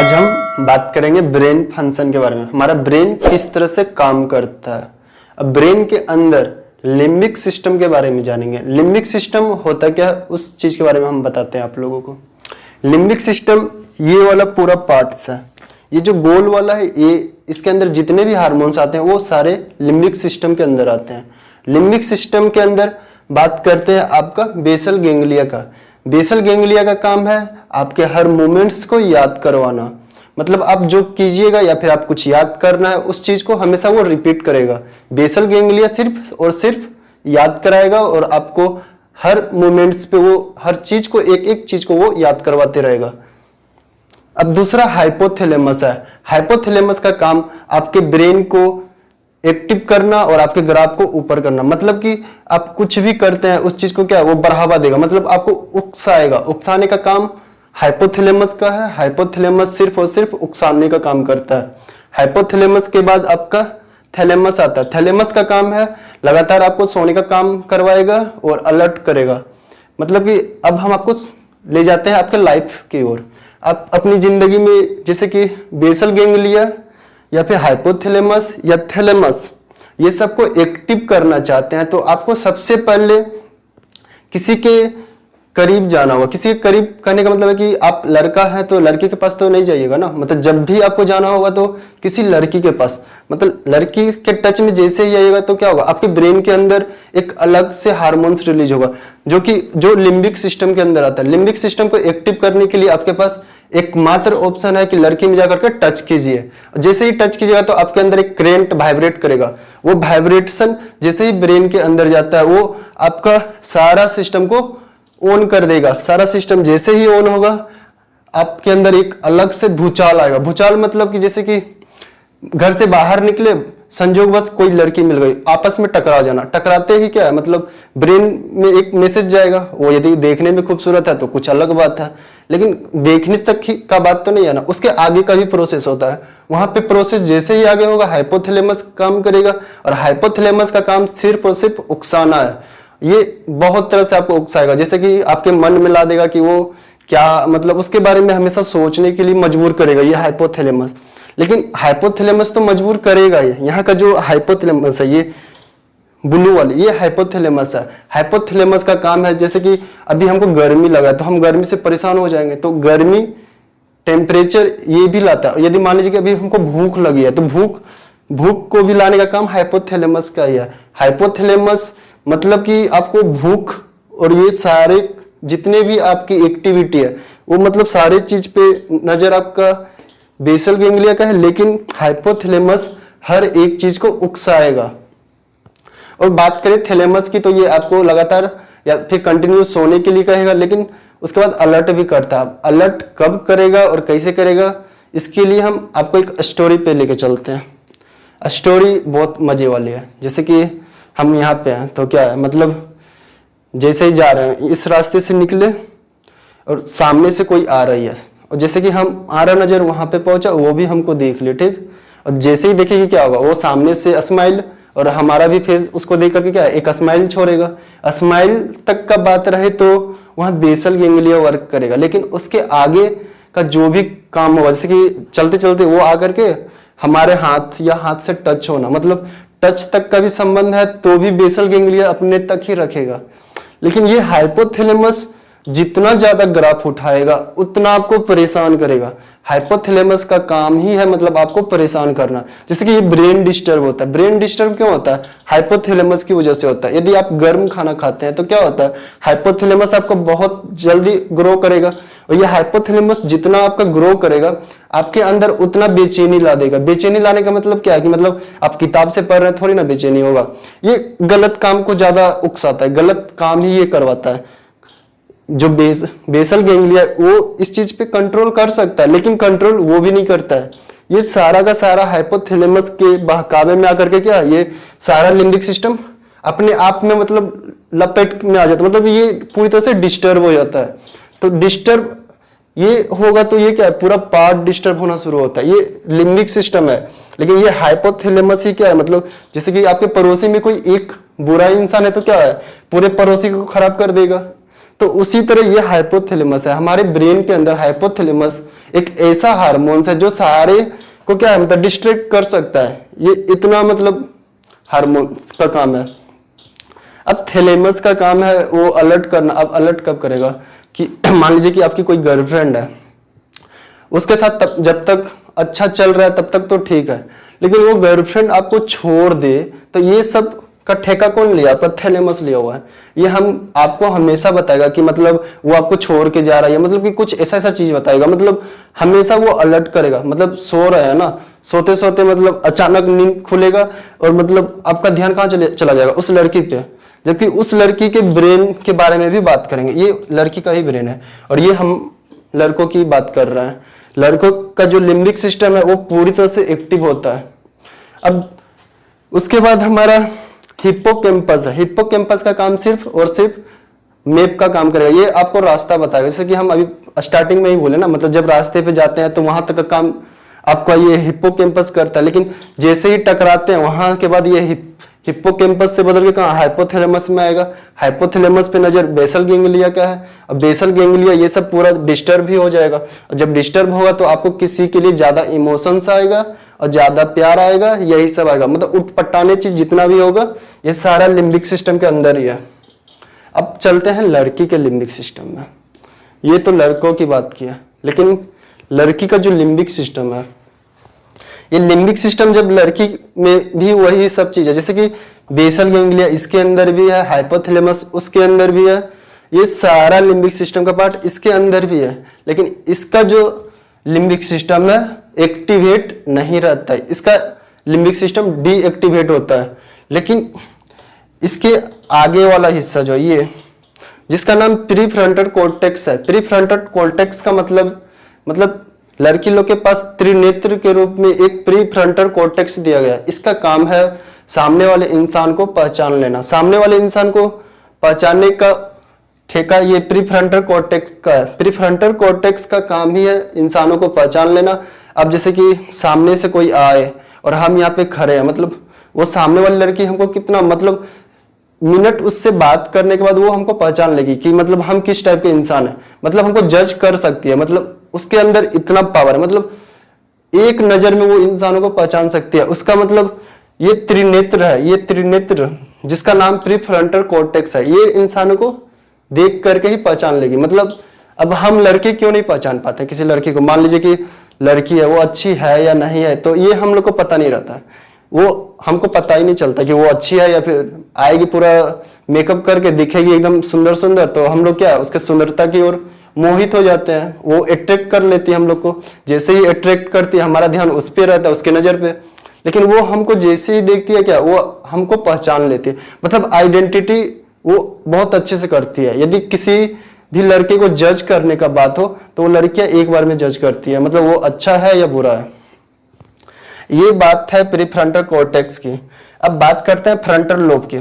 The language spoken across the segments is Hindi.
आज हम बात करेंगे ब्रेन फंक्शन के बारे में। हमारा ब्रेन किस तरह से काम करता है। अब ब्रेन के अंदर लिम्बिक सिस्टम के बारे में जानेंगे। लिम्बिक सिस्टम होता क्या है उस चीज के बारे में हम बताते हैं आप लोगों को। लिम्बिक सिस्टम ये वाला पूरा पार्ट है, ये जो गोल वाला है, ये इसके अंदर जितने भी हार्मोन्स आते हैं वो सारे लिम्बिक सिस्टम के अंदर आते हैं। लिम्बिक सिस्टम के अंदर बात करते हैं आपका बेसल गैंग्लिया का। बेसल गैंग्लिया का काम है आपके हर मूवमेंट्स को याद करवाना। मतलब आप जो कीजिएगा या फिर आप कुछ याद करना है उस चीज को हमेशा वो रिपीट करेगा। बेसल गैंग्लिया सिर्फ और सिर्फ याद कराएगा और आपको हर मूवमेंट्स पे वो हर चीज को एक एक चीज को वो याद करवाते रहेगा। अब दूसरा हाइपोथैलेमस है। हाइपोथैलेमस का काम आपके ब्रेन को एक्टिव करना और आपके ग्राफ को ऊपर करना। मतलब कि आप कुछ भी करते हैं उस चीज को क्या वो बढ़ावा देगा, मतलब आपको उकसाएगा। उकसाने का काम हाइपोथैलेमस का है। हाइपोथैलेमस सिर्फ और सिर्फ उकसाने का काम करता है। हाइपोथैलेमस के बाद आपका थैलेमस आता है। थैलेमस का काम है लगातार आपको सोने का काम करवाएगा और अलर्ट करेगा। मतलब कि अब हम आपको ले जाते हैं आपके लाइफ की ओर। आप अपनी जिंदगी में जैसे कि बेसल गैंग्लिया या फिर हाइपोथैलेमस या थैलेमस ये सबको एक्टिव करना चाहते हैं तो आपको सबसे पहले किसी के करीब जाना होगा। किसी के करीब करने का मतलब है कि आप लड़का है तो लड़की के पास तो नहीं जाइएगा ना। मतलब जब भी आपको जाना होगा तो किसी लड़की के पास, मतलब लड़की के टच में जैसे ही आइएगा तो क्या होगा, आपके ब्रेन के अंदर एक अलग से हार्मोन्स रिलीज होगा जो लिम्बिक सिस्टम के अंदर आता है। लिम्बिक सिस्टम को एक्टिव करने के लिए आपके पास एकमात्र ऑप्शन है कि लड़की में जाकर के टच कीजिए। जैसे ही टच कीजिएगा तो आपके अंदर एक करेंट वाइब्रेट करेगा। वो वाइब्रेशन जैसे ही ब्रेन के अंदर जाता है वो आपका सारा सिस्टम को ऑन कर देगा। सारा सिस्टम जैसे ही ऑन होगा आपके अंदर एक अलग से भूचाल आएगा। भूचाल मतलब कि जैसे कि घर से बाहर निकले, संजोगवश कोई लड़की मिल गई, आपस में टकरा जाना। टकराते ही क्या है, मतलब ब्रेन में एक मैसेज जाएगा। वो यदि देखने में खूबसूरत है तो कुछ अलग बात है, लेकिन देखने तक ही का बात तो नहीं है ना, उसके आगे का भी प्रोसेस होता है। वहां पे प्रोसेस जैसे ही आगे होगा हाइपोथैलेमस काम करेगा और हाइपोथैलेमस का काम सिर्फ और सिर्फ उकसाना है। ये बहुत तरह से आपको उकसाएगा, जैसे कि आपके मन में ला देगा कि वो क्या, मतलब उसके बारे में हमेशा सोचने के लिए मजबूर करेगा ये हाइपोथैलेमस। लेकिन हाइपोथैलेमस तो मजबूर करेगा ही। यहाँ का जो हाइपोथैलेमस है ये ब्लू वाली, ये हाइपोथैलेमस है। हाइपोथैलेमस का काम है जैसे कि अभी हमको गर्मी लगा है तो हम गर्मी से परेशान हो जाएंगे, तो गर्मी टेम्परेचर ये भी लाता है। यदि मान लीजिए कि अभी हमको भूख लगी है तो भूख को भी लाने का काम हाइपोथैलेमस का ही है। हाइपोथैलेमस मतलब कि आपको भूख और ये सारे जितने भी आपकी एक्टिविटी है वो मतलब सारे चीज पे नजर आपका बेसल गैंग्लिया का है, लेकिन हाइपोथैलेमस हर एक चीज को उकसाएगा। और बात करें थैलेमस की तो ये आपको लगातार या फिर कंटिन्यू सोने के लिए कहेगा, लेकिन उसके बाद अलर्ट भी करता है। अलर्ट कब करेगा और कैसे करेगा इसके लिए हम आपको एक स्टोरी पे लेके चलते हैं। स्टोरी बहुत मजे वाली है। जैसे कि हम यहाँ पे हैं तो क्या है, मतलब जैसे ही जा रहे हैं इस रास्ते से निकले और सामने से कोई आ रही है और जैसे कि हम आ रहा नजर वहां पे पहुंचा वो भी हमको देख ले, ठीक। और जैसे ही देखेगी क्या होगा, वो सामने से स्माइल और हमारा भी फेस उसको देख करके क्या एक स्माइल छोड़ेगा। स्माइल तक का बात रहे तो वहां बेसल गैंग्लिया वर्क करेगा, लेकिन उसके आगे का जो भी काम होगा, जैसे कि चलते चलते वो आकर के हमारे हाथ या हाथ से टच होना, मतलब टच तक का भी संबंध है तो भी बेसल गैंग्लिया अपने तक ही रखेगा। लेकिन ये हाइपोथैलेमस जितना ज्यादा ग्राफ उठाएगा उतना आपको परेशान करेगा। हाइपोथैलेमस का काम ही है मतलब आपको परेशान करना। जैसे कि ये ब्रेन डिस्टर्ब होता है। ब्रेन डिस्टर्ब क्यों होता है? हाइपोथैलेमस की वजह से होता है। यदि आप गर्म खाना खाते हैं तो क्या होता है, हाइपोथैलेमस आपको बहुत जल्दी ग्रो करेगा और ये हाइपोथैलेमस जितना आपका ग्रो करेगा आपके अंदर उतना बेचैनी ला देगा। बेचैनी लाने का मतलब क्या है कि मतलब आप किताब से पढ़ रहे हैं थोड़ी ना बेचैनी होगा। ये गलत काम को ज्यादा उकसाता है, गलत काम ही ये करवाता है। जो बेसल गैंग्लिया वो इस चीज पे कंट्रोल कर सकता है, लेकिन कंट्रोल वो भी नहीं करता है। ये सारा का सारा हाइपोथैलेमस के बहकावे में आकर के क्या ये सारा लिम्बिक सिस्टम अपने आप में मतलब लपेट में आ जाता है, मतलब ये पूरी तरह से डिस्टर्ब हो जाता है। तो डिस्टर्ब ये होगा तो ये क्या है, पूरा पार्ट डिस्टर्ब होना शुरू होता है। ये लिम्बिक सिस्टम है, लेकिन ये हाइपोथैलेमस ही क्या है, मतलब जैसे कि आपके पड़ोसी में कोई एक बुरा इंसान है तो क्या है, पूरे पड़ोसी को खराब कर देगा। तो उसी तरह ये हाइपोथैलेमस है। हमारे ब्रेन के अंदर हाइपोथैलेमस एक ऐसा हार्मोन है जो सारे को क्या है मतलब डिस्ट्रैक्ट कर सकता है। ये इतना मतलब हार्मोन का काम है। अब थैलेमस का काम है वो अलर्ट करना। अब अलर्ट कब करेगा कि मान लीजिए कि आपकी कोई गर्लफ्रेंड है, उसके साथ जब तक अच्छा चल रहा है तब तक तो ठीक है, लेकिन वो गर्लफ्रेंड आपको छोड़ दे तो ये सब का ठेका कौन लिया? आपका थैलेमस लिया हुआ है। ये हम आपको हमेशा बताएगा कि मतलब वो आपको छोड़ के जा रहा है, मतलब कि कुछ ऐसा ऐसा चीज बताएगा, मतलब हमेशा वो अलर्ट करेगा। मतलब सो रहे हैं ना, सोते सोते मतलब अचानक नींद खुलेगा और मतलब आपका ध्यान कहाँ चला जाएगा? उस लड़की पे, जबकि उस लड़की के ब्रेन के बारे में भी बात करेंगे। ये लड़की का ही ब्रेन है और ये हम लड़कों की बात कर रहे हैं। लड़कों का जो लिम्बिक सिस्टम है वो पूरी तरह से एक्टिव होता है। अब उसके बाद हमारा हिप्पोकैम्पस है। हिप्पोकैम्पस का काम सिर्फ और सिर्फ मैप का काम करेगा। ये आपको रास्ता बताएगा, जैसे कि हम अभी स्टार्टिंग में ही बोले ना, मतलब जब रास्ते पे जाते हैं तो वहां तक का काम आपका ये हिप्पोकैम्पस करता है, लेकिन जैसे ही टकराते हैं वहां के बाद ये हिप्पोकैम्पस से बदल के कहाँ हाइपोथैलेमस में आएगा। हाइपोथैलेमस पे नजर बेसल गैंग्लिया का है। अब बेसल गैंग्लिया ये सब पूरा डिस्टर्ब ही हो जाएगा, और जब डिस्टर्ब होगा तो आपको किसी के लिए ज्यादा इमोशंस आएगा और ज्यादा प्यार आएगा, यही सब आएगा। मतलब उठपटाने चीज जितना भी होगा ये सारा लिम्बिक सिस्टम के अंदर ही है। अब चलते हैं लड़की के लिम्बिक सिस्टम में। ये तो लड़कों की बात की है, लेकिन लड़की का जो लिम्बिक सिस्टम है, ये लिम्बिक सिस्टम जब लड़की में भी वही सब चीज है, जैसे कि बेसल गैंग्लिया इसके अंदर भी है, हाइपोथैलेमस उसके अंदर भी है, ये सारा लिम्बिक सिस्टम का पार्ट इसके अंदर भी है, लेकिन इसका जो लिम्बिक सिस्टम है एक्टिवेट नहीं रहता है। इसका लिम्बिक सिस्टम डीएक्टिवेट होता है। लेकिन इसके आगे वाला हिस्सा जो ये, जिसका नाम प्रीफ्रंटल कॉर्टेक्स है। प्रीफ्रंटल कॉर्टेक्स का मतलब लड़की लोग के पास त्रिनेत्र के रूप में एक प्रीफ्रंटल कॉर्टेक्स दिया गया है। इसका काम है सामने वाले इंसान को पहचान लेना। सामने वाले इंसान को पहचानने का ठेका ये प्रीफ्रंटल कॉर्टेक्स का है। प्रीफ्रंटल कॉर्टेक्स का काम ही है इंसानों को पहचान लेना। अब जैसे कि सामने से कोई आए और हम यहाँ पे खड़े हैं, मतलब वो सामने वाली लड़की हमको कितना मतलब मिनट उससे बात करने के बाद वो हमको पहचान लेगी कि मतलब हम किस टाइप के इंसान है, मतलब हमको जज कर सकती है। मतलब उसके अंदर इतना पावर है, मतलब एक नजर में वो इंसानों को पहचान सकती है। उसका मतलब ये त्रिनेत्र है। ये त्रिनेत्र जिसका नाम प्रीफ्रंटल कॉर्टेक्स है, ये इंसानों को देख करके ही पहचान लेगी। मतलब अब हम लड़के क्यों नहीं पहचान पाते किसी लड़की को? मान लीजिए कि लड़की है, वो अच्छी है या नहीं है, तो ये हम लोग को पता नहीं रहता। वो हमको पता ही नहीं चलता कि वो अच्छी है, या फिर आएगी पूरा मेकअप करके दिखेगी एकदम सुंदर सुंदर, तो हम लोग क्या उसके सुंदरता की ओर मोहित हो जाते हैं। वो अट्रैक्ट कर लेती है हम लोग को। जैसे ही अट्रैक्ट करती है हमारा ध्यान उस पर रहता है, उसके नजर पे। लेकिन वो हमको जैसे ही देखती है क्या, वो हमको पहचान लेती है। मतलब आइडेंटिटी वो बहुत अच्छे से करती है। यदि किसी भी लड़के को जज करने का बात हो तो वो लड़कियां एक बार में जज करती है, मतलब वो अच्छा है या बुरा है। ये बात है प्रीफ्रंटल कॉर्टेक्स की। अब बात करते हैं फ्रंटल लोब की।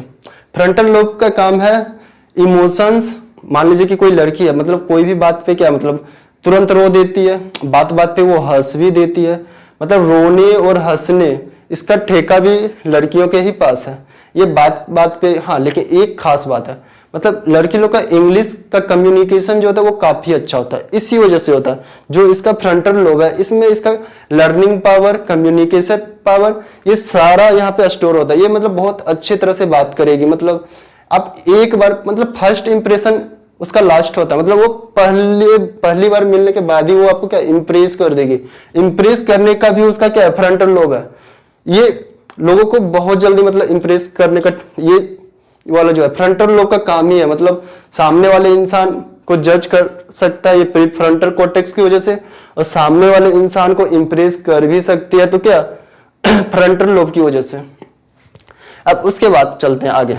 फ्रंटल लोब का काम है इमोशंस। मान लीजिए कि कोई लड़की है, मतलब कोई भी बात पे क्या मतलब तुरंत रो देती है, बात बात पे वो हंस भी देती है। मतलब रोने और हंसने इसका ठेका भी लड़कियों के ही पास है। ये बात बात पे हाँ, लेकिन एक खास बात है, मतलब लड़की लोग का इंग्लिश का कम्युनिकेशन जो होता है वो काफी अच्छा होता है। इसी वजह से होता है। जो इसका फ्रंटल लोब है, इसमें इसका लर्निंग पावर, कम्युनिकेशन पावर, ये सारा यहाँ पे स्टोर होता है। ये मतलब बहुत अच्छे तरह से बात करेगी। मतलब आप एक बार मतलब फर्स्ट इंप्रेशन उसका लास्ट होता है। मतलब वो पहली बार मिलने के बाद ही वो आपको क्या इंप्रेस कर देगी। इंप्रेस करने का भी उसका क्या फ्रंटल लोब है। ये लोगों को बहुत जल्दी मतलब इंप्रेस करने का ये वाला जो है फ्रंटल लोब का काम ही है। मतलब सामने वाले इंसान को जज कर सकता है ये प्रीफ्रंटल कॉर्टेक्स की वजह से, और सामने वाले इंसान को इंप्रेस कर भी सकती है तो क्या फ्रंटल लोब की वजह से। अब उसके बाद चलते हैं आगे।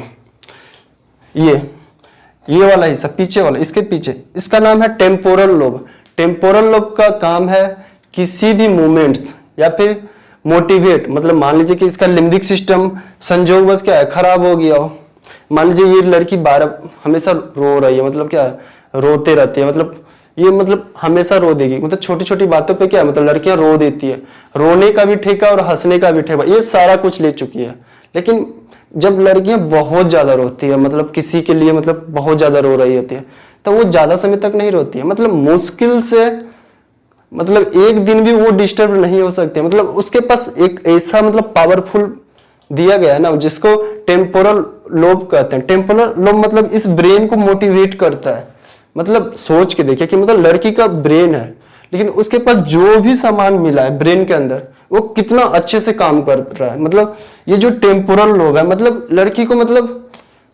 ये वाला हिस्सा पीछे वाला, इसके पीछे, इसका नाम है टेम्पोरल लोब। टेम्पोरल लोब का काम है किसी भी मूवमेंट्स या फिर मोटिवेट, मतलब मान लीजिए कि इसका लिम्बिक सिस्टम संजोग बस क्या है खराब हो गया हो। मान लीजिए ये लड़की हमेशा रो रही है, मतलब क्या है रोते रहती है, मतलब ये मतलब हमेशा रो देगी। मतलब छोटी छोटी बातों पे क्या है मतलब लड़कियां रो देती है। रोने का भी ठेका और हंसने का भी ठेका, ये सारा कुछ ले चुकी है। लेकिन जब लड़कियां बहुत ज्यादा रोती है, मतलब किसी के लिए मतलब बहुत ज्यादा रो रही होती है, तो वो ज्यादा समय तक नहीं रोती है। मतलब मुश्किल से मतलब एक दिन भी वो डिस्टर्ब नहीं हो सकते। मतलब उसके पास एक ऐसा मतलब पावरफुल दिया गया है ना, जिसको टेम्पोरल लोब कहते हैं। टेम्पोरल लोब मतलब इस ब्रेन को मोटिवेट करता है। मतलब सोच के देखिए कि मतलब लड़की का ब्रेन है, लेकिन उसके पास जो भी सामान मिला है ब्रेन के अंदर, वो कितना अच्छे से काम कर रहा है। मतलब ये जो टेम्पोरल लोब है, मतलब लड़की को मतलब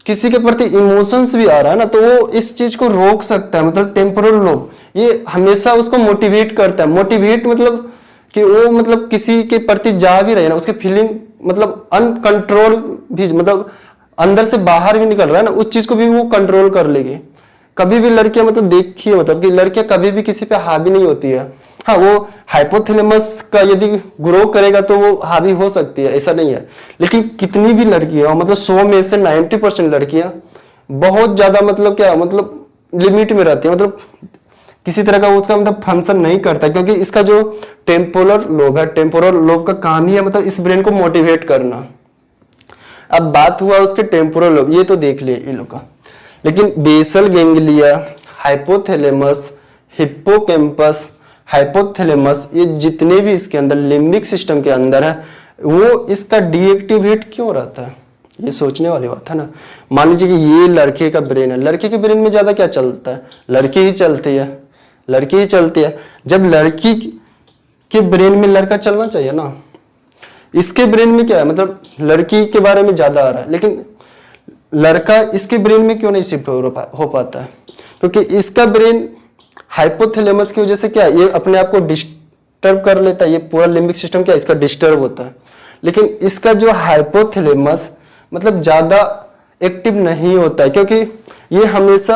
किसी के प्रति इमोशंस भी आ रहा है ना, तो वो इस चीज को रोक सकता है। मतलब टेम्पोरल लोब ये हमेशा उसको मोटिवेट करता है। मोटिवेट मतलब कि वो मतलब किसी के प्रति जा भी रहे हैं ना, उसके फीलिंग मतलब अनकंट्रोल भी, मतलब अंदर से बाहर भी निकल रहा है ना, उस चीज को भी वो कंट्रोल कर लेगी। कभी भी लड़कियां मतलब देखिए, मतलब कि लड़कियां कभी भी किसी पे हावी नहीं होती है। हाँ, वो हाइपोथैलेमस का यदि ग्रो करेगा तो वो हावी हो सकती है, ऐसा नहीं है। लेकिन कितनी भी लड़कियां, मतलब 100 में से 90% लड़कियां बहुत ज्यादा मतलब क्या मतलब लिमिट में रहती है। मतलब किसी तरह का उसका मतलब फंक्शन नहीं करता, क्योंकि इसका जो टेम्पोरल लोब है, टेम्पोरल लोब का काम ही है मतलब इस ब्रेन को मोटिवेट करना। अब बात हुआ उसके टेम्पोरल लोब, ये तो देख लिए ये लोग का। लेकिन basal ganglia, hypothalamus, hippocampus, hypothalamus, ये जितने भी इसके अंदर लिम्बिक सिस्टम के अंदर है, वो इसका डीएक्टिवेट क्यों रहता है, ये सोचने वाली बात है ना। मान लीजिए कि ये लड़के का ब्रेन है, लड़के के ब्रेन में ज्यादा क्या चलता है, लड़की ही चलती है, लड़की ही चलती है। जब लड़की के ब्रेन में लड़का चलना चाहिए ना, इसके ब्रेन में क्या है, मतलब लड़की के बारे में ज्यादा आ रहा है, लेकिन लड़का इसके ब्रेन में क्यों नहीं शिफ्ट हो पाता है, क्योंकि इसका ब्रेन हाइपोथैलेमस की वजह से क्या है, ये अपने आप को डिस्टर्ब कर लेता है। ये पूरा लिम्बिक सिस्टम क्या है, इसका डिस्टर्ब होता है। लेकिन इसका जो हाइपोथैलेमस मतलब ज्यादा एक्टिव नहीं होता है, क्योंकि ये हमेशा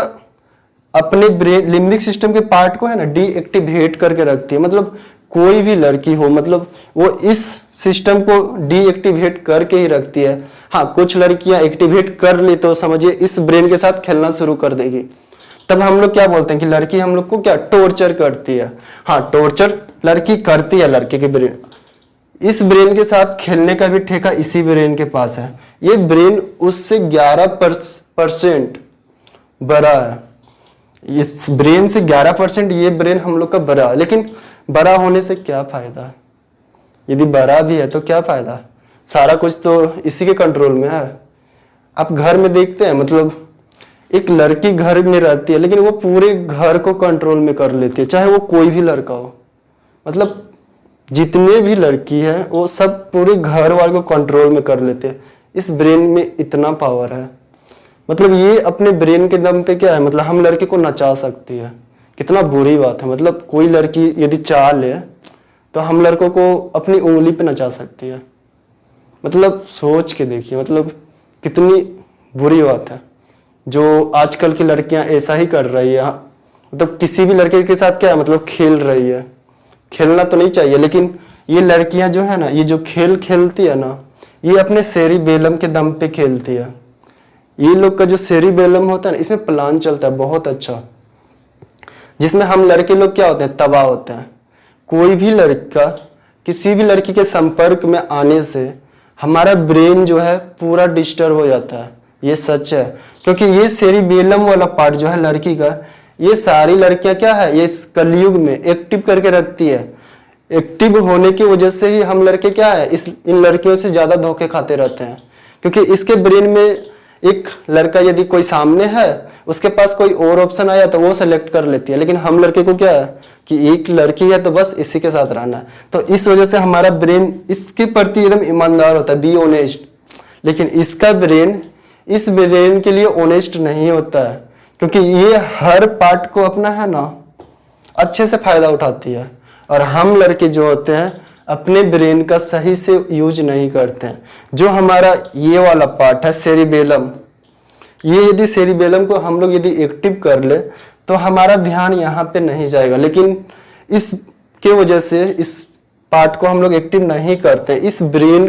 अपने ब्रेन लिम्बिक सिस्टम के पार्ट को है ना डीएक्टिवेट करके रखती है। मतलब कोई भी लड़की हो, मतलब वो इस सिस्टम को डीएक्टिवेट करके ही रखती है। हाँ, कुछ लड़कियां एक्टिवेट कर ले तो समझिए इस ब्रेन के साथ खेलना शुरू कर देगी, तब हम लोग क्या बोलते हैं कि लड़की हम लोग को क्या टॉर्चर करती है। हाँ, टॉर्चर लड़की करती है लड़के के ब्रेन। इस ब्रेन के साथ खेलने का भी ठेका इसी ब्रेन के पास है। ये ब्रेन उससे 11% बड़ा है। इस ब्रेन से 11% ये ब्रेन हम लोग का बड़ा है। लेकिन बड़ा होने से क्या फायदा, यदि बड़ा भी है तो क्या फायदा, सारा कुछ तो इसी के कंट्रोल में है। आप घर में देखते हैं, मतलब एक लड़की घर में रहती है, लेकिन वो पूरे घर को कंट्रोल में कर लेती है, चाहे वो कोई भी लड़का हो। मतलब जितने भी लड़की है वो सब पूरे घर वाले को कंट्रोल में कर लेते हैं। इस ब्रेन में इतना पावर है। मतलब ये अपने ब्रेन के दम पे क्या है, मतलब हम लड़के को नचा सकती है। कितना बुरी बात है, मतलब कोई लड़की यदि चाह ले तो हम लड़कों को अपनी उंगली पे नचा सकती है। मतलब सोच के देखिए, मतलब कितनी बुरी बात है। जो आजकल की लड़कियां ऐसा ही कर रही है, मतलब किसी भी लड़के के साथ क्या है, मतलब खेल रही है। खेलना तो नहीं चाहिए, लेकिन ये लड़कियां जो है ना, ये जो खेल खेलती है ना, ये अपने सेरिबेलम के दम पे खेलती है। ये लोग का जो सेरिबेलम होता है ना, इसमें प्लान चलता है बहुत अच्छा, जिसमें हम लड़के लोग क्या होते हैं, तबाह होते हैं। कोई भी लड़का किसी भी लड़की के संपर्क में आने से हमारा ब्रेन जो है पूरा डिस्टर्ब हो जाता है। ये सच है, क्योंकि ये सेरिबेलम वाला पार्ट जो है लड़की का, ये सारी लड़कियां क्या है, ये इस कलयुग में एक्टिव करके रखती है। एक्टिव होने की वजह से ही हम लड़के क्या है, इन लड़कियों से ज्यादा धोखे खाते रहते हैं। क्योंकि इसके ब्रेन में एक लड़का यदि कोई सामने है, उसके पास कोई और ऑप्शन आया तो वो सेलेक्ट कर लेती है। लेकिन हम लड़के को क्या है कि एक लड़की है तो बस इसी के साथ रहना है। तो इस वजह से हमारा ब्रेन इसके प्रति एकदम ईमानदार होता है, बी ऑनेस्ट। लेकिन इसका ब्रेन इस ब्रेन के लिए ऑनेस्ट नहीं होता है, क्योंकि ये हर पार्ट को अपना है ना अच्छे से फायदा उठाती है। और हम लड़के जो होते हैं अपने ब्रेन का सही से यूज नहीं करते हैं। जो हमारा ये वाला पार्ट है सेरिबेलम, ये यदि सेरिबेलम को हम लोग यदि एक्टिव कर ले तो हमारा ध्यान यहाँ पे नहीं जाएगा। लेकिन इसके वजह से इस पार्ट को हम लोग एक्टिव नहीं करते। इस ब्रेन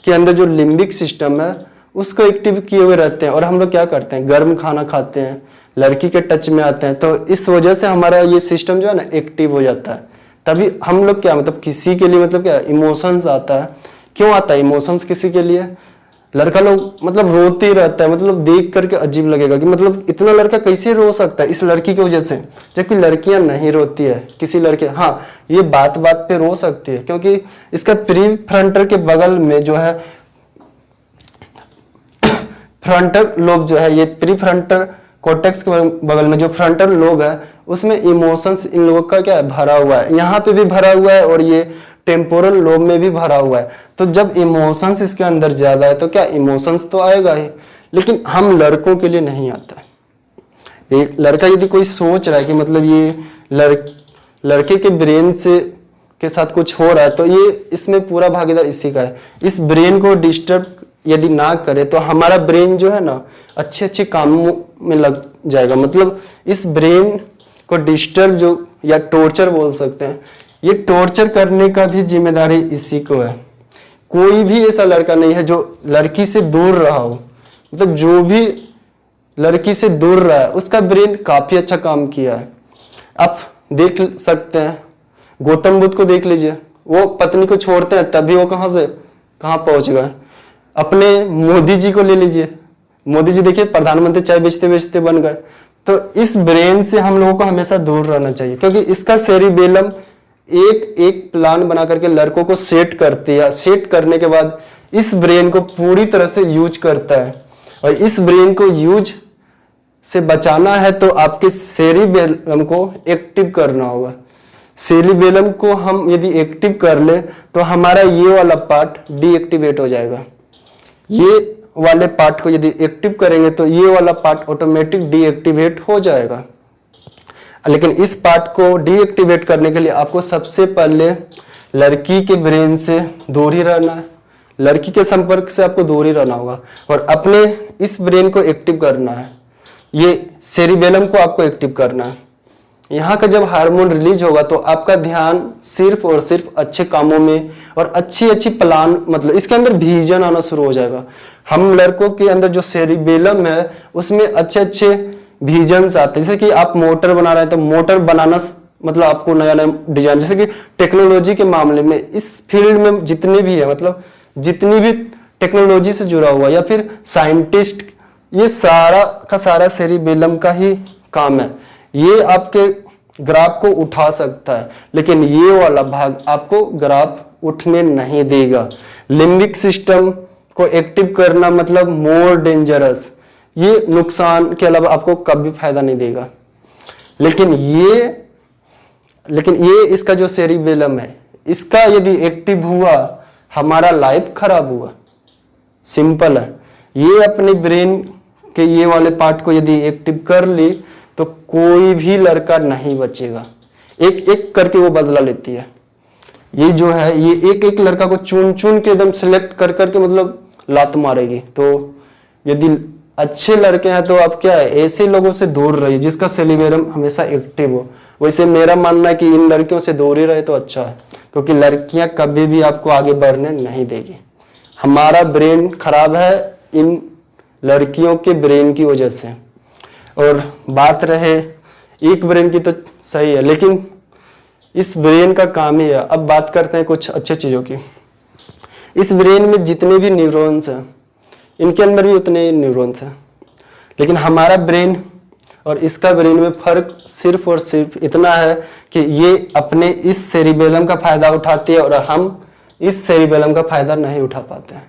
के अंदर जो लिम्बिक सिस्टम है उसको एक्टिव किए हुए रहते हैं। और हम लोग क्या करते हैं, गर्म खाना खाते हैं, लड़की के टच में आते हैं, तो इस वजह से हमारा ये सिस्टम जो है ना एक्टिव हो जाता है। तभी हम लोग क्या मतलब किसी के लिए मतलब क्या इमोशंस आता है। क्यों आता है इमोशंस किसी के लिए, लड़का लोग मतलब रोते ही रहता है, मतलब देख करके अजीब लगेगा कि मतलब इतना लड़का कैसे रो सकता है इस लड़की की वजह से, जबकि लड़कियां नहीं रोती है। किसी लड़के, हाँ ये बात बात पे रो सकती है क्योंकि इसका प्री फ्रंटल के बगल में जो है फ्रंटल लोब जो है, ये प्री फ्रंटल कॉर्टेक्स के बगल में जो फ्रंटल लोब है उसमें इमोशंस इन लोगों का क्या है भरा हुआ है, यहाँ पे भी भरा हुआ है और ये टेम्पोरल लोब में भी भरा हुआ है। तो जब इमोशंस इसके अंदर ज्यादा है तो क्या इमोशंस तो आएगा ही, लेकिन हम लड़कों के लिए नहीं आता है। एक लड़का यदि कोई सोच रहा है कि मतलब ये लड़के के ब्रेन से के साथ कुछ हो रहा है तो ये इसमें पूरा भागीदार इसी का है। इस ब्रेन को डिस्टर्ब यदि ना करे तो हमारा ब्रेन जो है ना अच्छे अच्छे कामों में लग जाएगा। मतलब इस ब्रेन को डिस्टर्ब जो या टॉर्चर बोल सकते हैं, ये टॉर्चर करने का भी जिम्मेदारी इसी को है। कोई भी ऐसा लड़का नहीं है जो लड़की से दूर रहा हो, मतलब जो भी लड़की से दूर रहा है उसका ब्रेन काफी अच्छा काम किया है। आप देख सकते हैं गौतम बुद्ध को देख लीजिए, वो पत्नी को छोड़ते हैं तभी वो कहां से कहां पहुंच गए। अपने मोदी जी को ले लीजिए, मोदी जी देखिए प्रधानमंत्री चाय बेचते बेचते बन गए। तो इस ब्रेन से हम लोगों को हमेशा दूर रहना चाहिए क्योंकि इसका सेरिबेलम एक एक प्लान बना करके लड़कों को सेट करती है। सेट करने के बाद इस ब्रेन को पूरी तरह से यूज करता है, और इस ब्रेन को यूज से बचाना है तो आपके सेरिबेलम को एक्टिव करना होगा। सेरिबेलम को हम यदि एक्टिव कर ले तो हमारा ये वाला पार्ट डीएक्टिवेट हो जाएगा। ये वाले पार्ट को यदि एक्टिव करेंगे तो ये वाला पार्ट ऑटोमेटिक डीएक्टिवेट हो जाएगा। लेकिन इस पार्ट को डीएक्टिवेट करने के लिए आपको सबसे पहले लड़की के ब्रेन से दूर ही रहना है, लड़की के संपर्क से आपको दूर ही रहना होगा और अपने इस ब्रेन को एक्टिव करना है। ये सेरिबेलम को आपको एक्टिव करना है। यहाँ का जब हार्मोन रिलीज होगा तो आपका ध्यान सिर्फ और सिर्फ अच्छे कामों में और अच्छी अच्छी प्लान, मतलब इसके अंदर विजन आना शुरू हो जाएगा। हम लड़कों के अंदर जो सेरिबेलम है उसमें अच्छे अच्छे विजन्स आते हैं। जैसे कि आप मोटर बना रहे हैं तो मोटर बनाना मतलब आपको नया नया डिजाइन, जैसे कि टेक्नोलॉजी के मामले में इस फील्ड में जितने भी है, मतलब जितनी भी टेक्नोलॉजी से जुड़ा हुआ या फिर साइंटिस्ट, ये सारा का सारा सेरिबेलम का ही काम है। ये आपके ग्राफ को उठा सकता है लेकिन ये वाला भाग आपको ग्राफ उठने नहीं देगा। लिम्बिक सिस्टम को एक्टिव करना मतलब मोर डेंजरस, ये नुकसान के अलावा आपको कभी फायदा नहीं देगा। लेकिन ये इसका जो सेरिबेलम है इसका यदि एक्टिव हुआ हमारा लाइफ खराब हुआ, सिंपल है। ये अपने ब्रेन के ये वाले पार्ट को यदि एक्टिव कर ली तो कोई भी लड़का नहीं बचेगा। एक एक करके वो बदला लेती है। ये जो है ये एक एक लड़का को चुन चुन के एकदम सिलेक्ट कर करके मतलब लात मारेगी। तो यदि अच्छे लड़के हैं तो आप क्या है ऐसे लोगों से दूर रहिए जिसका सेरिबेलम हमेशा एक्टिव हो। वैसे मेरा मानना है कि इन लड़कियों से दूर ही रहे तो अच्छा है, क्योंकि लड़कियां कभी भी आपको आगे बढ़ने नहीं देगी। हमारा ब्रेन खराब है इन लड़कियों के ब्रेन की वजह से। और बात रहे एक ब्रेन की तो सही है, लेकिन इस ब्रेन का काम ही है। अब बात करते हैं कुछ अच्छे चीजों की। इस ब्रेन में जितने भी न्यूरॉन्स हैं इनके अंदर भी उतने ही न्यूरॉन्स हैं, लेकिन हमारा ब्रेन और इसका ब्रेन में फर्क सिर्फ और सिर्फ इतना है कि ये अपने इस सेरिबेलम का फायदा उठाती है और हम इस सेरिबेलम का फायदा नहीं उठा पाते हैं।